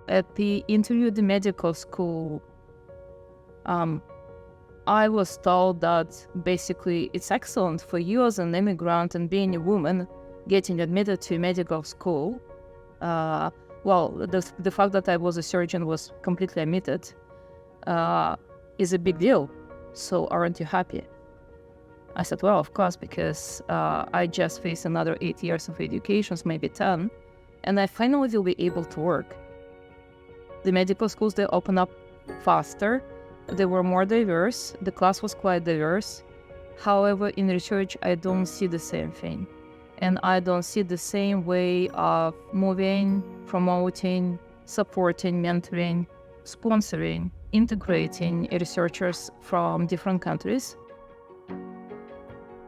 at the interview at the medical school, I was told that basically it's excellent for you as an immigrant and being a woman getting admitted to medical school. The fact that I was a surgeon was completely omitted, is a big deal. So aren't you happy? I said, well, of course, because I just face another 8 years of education, maybe 10, and I finally will be able to work. The medical schools, they open up faster. They were more diverse. The class was quite diverse. However, in research, I don't see the same thing. And I don't see the same way of moving, promoting, supporting, mentoring, sponsoring, integrating researchers from different countries.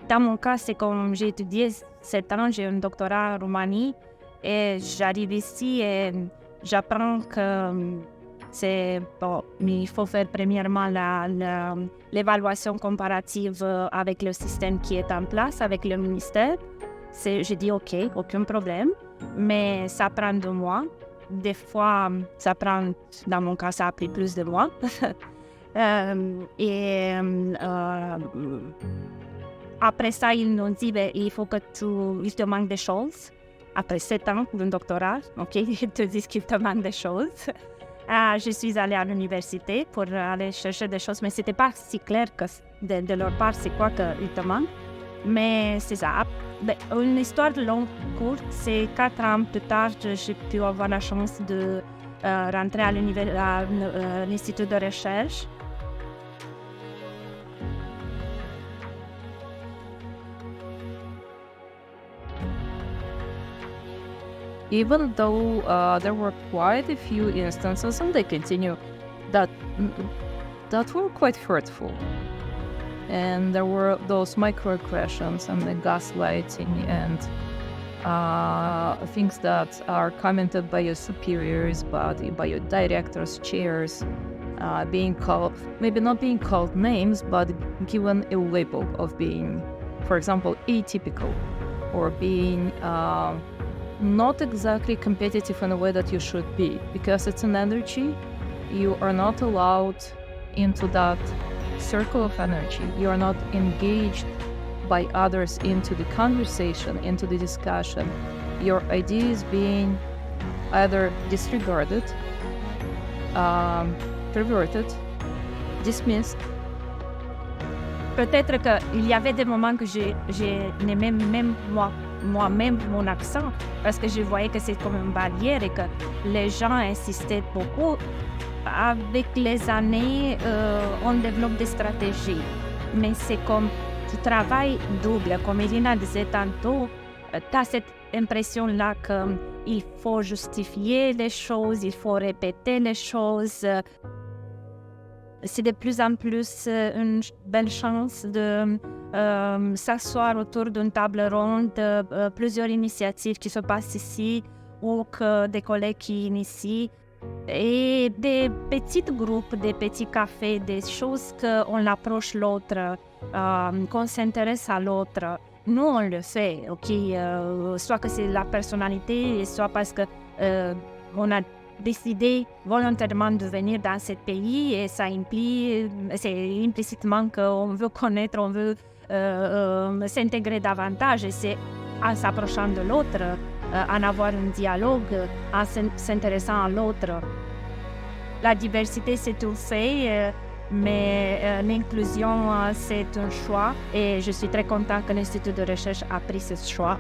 Dans mon cas, c'est comme j'ai étudié 7 ans, j'ai un doctorat en Roumanie et j'arrive ici et j'apprends que c'est bon, mais il faut faire premièrement l'évaluation comparative avec le système qui est en place, avec le ministère. Je dis OK, aucun problème, mais ça prend 2 mois. Des fois, ça prend, dans mon cas, ça a pris plus de mois. Après ça, ils nous disent il faut que il te manque des choses. Après 7 ans d'un doctorat, OK, ils te disent qu'il te manque des choses. Je suis allée à l'université pour aller chercher des choses, mais ce n'était pas si clair que de leur part c'est quoi qu'il te manque. Mais c'est ça. Une histoire longue, courte, c'est 4 ans plus tard, j'ai pu avoir la chance de rentrer à l'Institut de recherche. Even though there were quite a few instances, and they continue, that were quite hurtful. And there were those microaggressions and the gaslighting and things that are commented by your superiors, by your directors, chairs, being called, maybe not being called names, but given a label of being, for example, atypical, or being not exactly competitive in a way that you should be, because it's an energy. You are not allowed into that circle of energy. You are not engaged by others into the conversation, into the discussion. Your ideas being either disregarded, perverted, dismissed. Peut-être qu'il y avait des moments que j'aimais même moi-même mon accent, parce que je voyais que c'est comme une barrière et que les gens insistaient beaucoup. Avec les années, on développe des stratégies, mais c'est comme tu travailles double. Comme Irina disait tantôt, tu as cette impression-là qu'il faut justifier les choses, il faut répéter les choses. C'est de plus en plus une belle chance de s'asseoir autour d'une table ronde, plusieurs initiatives qui se passent ici ou que des collègues qui initient. Et des petits groupes, des petits cafés, des choses qu'on approche l'autre, qu'on s'intéresse à l'autre. Nous, on le fait, OK? Soit que c'est la personnalité, soit parce que on a décidé volontairement de venir dans ce pays et ça implique, c'est implicitement qu'on veut connaître, on veut s'intégrer davantage et c'est en s'approchant de l'autre, en avoir un dialogue, en s'intéressant à l'autre. La diversité, c'est tout fait, mais l'inclusion, c'est un choix et je suis très contente que l'Institut de recherche a pris ce choix.